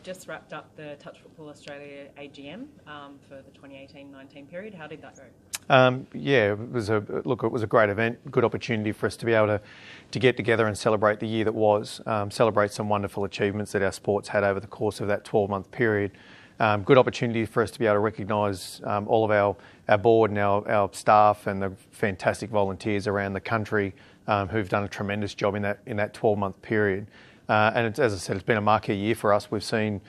just wrapped up the Touch Football Australia AGM for the 2018-19 period. How did that go? Yeah, it was a great event, good opportunity for us to be able to get together and celebrate the year that was, celebrate some wonderful achievements that our sports had over the course of that 12-month period. Good opportunity for us to be able to recognise all of our board and our staff and the fantastic volunteers around the country who've done a tremendous job in that 12-month period. And as I said, it's been a marquee year for us. We've seen,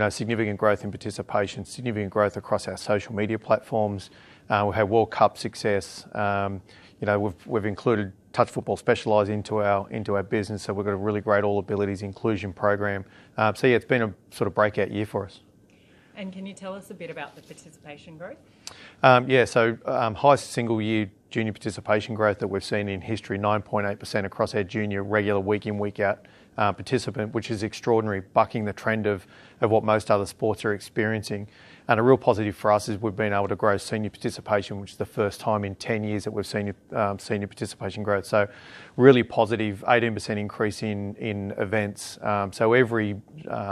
significant growth in participation, significant growth across our social media platforms. We've had World Cup success. We've included Touch Football Specialise into our business, so we've got a really great All Abilities inclusion program. It's been a sort of breakout year for us. And can you tell us a bit about the participation growth? Highest single year junior participation growth that we've seen in history, 9.8% across our junior regular week in, week out participant, which is extraordinary, bucking the trend of what most other sports are experiencing. And a real positive for us is we've been able to grow senior participation, which is the first time in 10 years that we've seen senior participation growth. So really positive, 18% increase in events. So every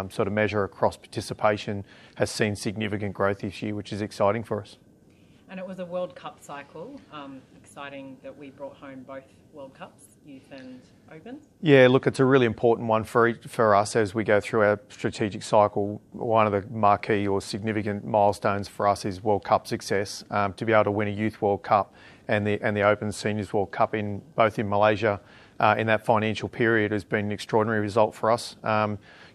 sort of measure across participation has seen significant growth this year, which is exciting for us. And it was a World Cup cycle. Exciting that we brought home both World Cups, Youth and Opens. Yeah, look, it's a really important one for us as we go through our strategic cycle. One of the marquee or significant milestones for us is World Cup success. To be able to win a Youth World Cup and the Open Seniors World Cup both in Malaysia in that financial period has been an extraordinary result for us.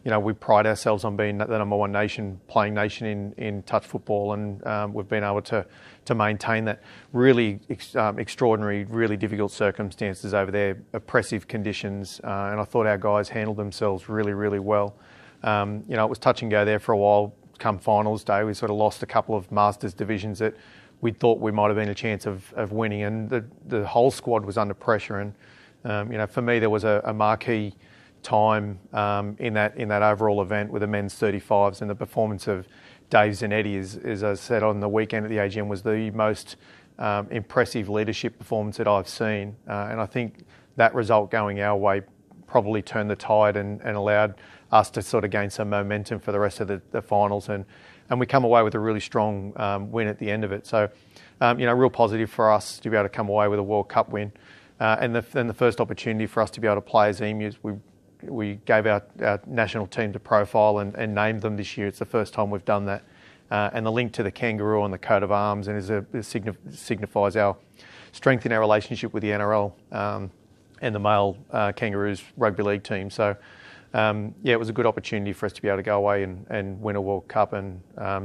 We pride ourselves on being the number one playing nation in touch football, and we've been able to maintain that. Really extraordinary, really difficult circumstances over there, oppressive conditions, and I thought our guys handled themselves really, really well. It was touch and go there for a while. Come finals day, we sort of lost a couple of Masters divisions that we thought we might have been a chance of winning, and the whole squad was under pressure. And for me, there was a marquee time in that overall event with the men's 35s, and the performance of Dave Zanetti, as I said on the weekend at the AGM, was the most impressive leadership performance that I've seen. And I think that result going our way probably turned the tide and allowed us to sort of gain some momentum for the rest of the finals. And we come away with a really strong win at the end of it. So, real positive for us to be able to come away with a World Cup win. And the first opportunity for us to be able to play as emus, we gave our national team to profile and named them this year. It's the first time we've done that. And the link to the kangaroo on the coat of arms and signifies our strength in our relationship with the NRL and the male Kangaroos rugby league team. So, it was a good opportunity for us to be able to go away and win a World Cup and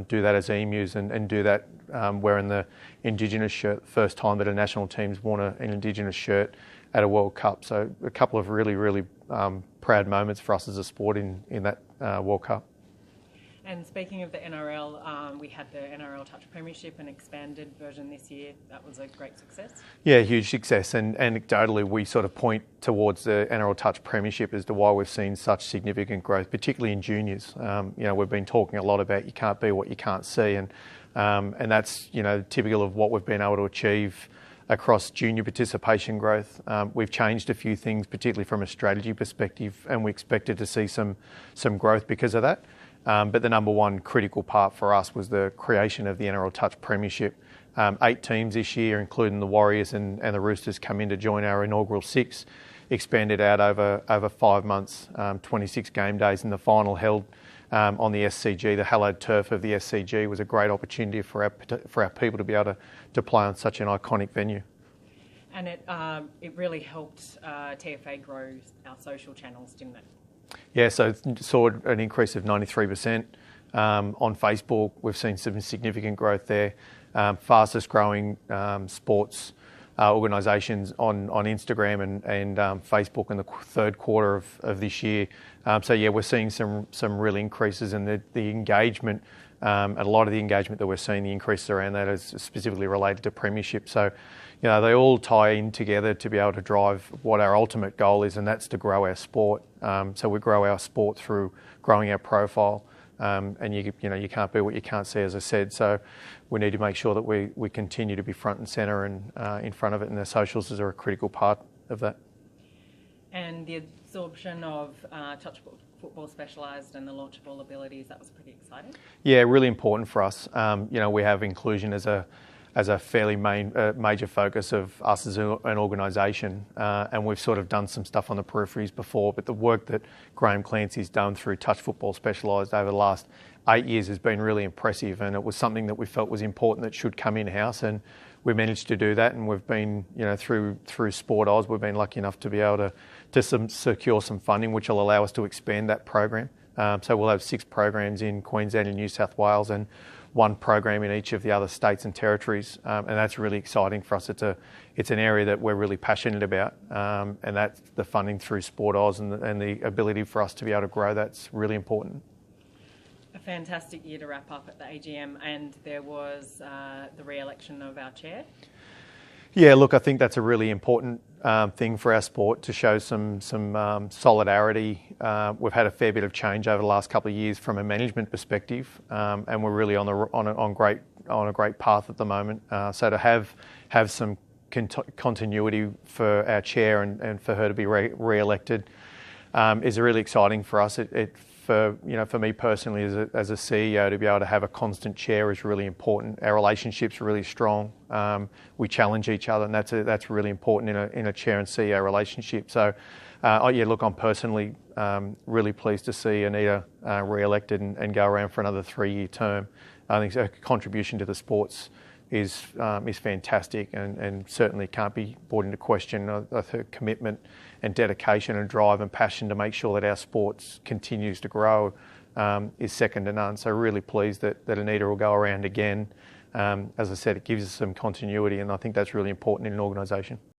do that as emus and do that wearing the Indigenous shirt, the first time that a national team's worn an Indigenous shirt at a World Cup. So a couple of really, really proud moments for us as a sport in that World Cup. And speaking of the NRL, we had the NRL Touch Premiership, an expanded version this year. That was a great success. Yeah, huge success. And anecdotally, we sort of point towards the NRL Touch Premiership as to why we've seen such significant growth, particularly in juniors. We've been talking a lot about you can't be what you can't see, and that's typical of what we've been able to achieve across junior participation growth. We've changed a few things, particularly from a strategy perspective, and we expected to see some growth because of that. But the number one critical part for us was the creation of the NRL Touch Premiership. 8 teams this year, including the Warriors and the Roosters, come in to join our inaugural 6, expanded out over 5 months, 26 game days, and the final held on the SCG. The hallowed turf of the SCG was a great opportunity for our people to be able to play on such an iconic venue. And it really helped TFA grow our social channels, didn't it? Yeah, so saw an increase of 93% on Facebook. We've seen some significant growth there. Fastest growing sports organisations on Instagram and Facebook in the third quarter of this year. We're seeing some real increases in the engagement. And a lot of the engagement that we're seeing, the increases around that is specifically related to premiership. So, they all tie in together to be able to drive what our ultimate goal is, and that's to grow our sport. So we grow our sport through growing our profile. And you can't be what you can't see, as I said. So we need to make sure that we continue to be front and centre and in front of it, and the socials are a critical part of that. And the absorption of Touch football specialised and the launch of All Abilities, that was pretty exciting. Yeah, really important for us. We have inclusion as a fairly major focus of us as an organisation, and we've sort of done some stuff on the peripheries before, but the work that Graham Clancy's done through Touch Football Specialised over the last 8 years has been really impressive, and it was something that we felt was important that should come in-house, and we managed to do that, and we've been, through Sport Oz, we've been lucky enough to be able to secure some funding which will allow us to expand that program. So we'll have 6 programs in Queensland and New South Wales and 1 program in each of the other states and territories, and that's really exciting for us. It's an area that we're really passionate about, and that's the funding through Sport Oz and the ability for us to be able to grow. That's really important. A fantastic year to wrap up at the AGM, and there was the re-election of our chair. Yeah, look, I think that's a really important thing for our sport to show some solidarity. We've had a fair bit of change over the last couple of years from a management perspective, and we're really on a great path at the moment. So to have some continuity for our chair and for her to be re-elected is really exciting for us. For me personally, as a CEO, to be able to have a constant chair is really important. Our relationships are really strong. We challenge each other, and that's really important in a chair and CEO relationship. So, look, I'm personally really pleased to see Anita re-elected and go around for another 3-year term. I think her contribution to the sports is fantastic, and certainly can't be brought into question. Her commitment and dedication and drive and passion to make sure that our sports continues to grow is second to none. So really pleased that Anita will go around again. As I said, it gives us some continuity, and I think that's really important in an organisation.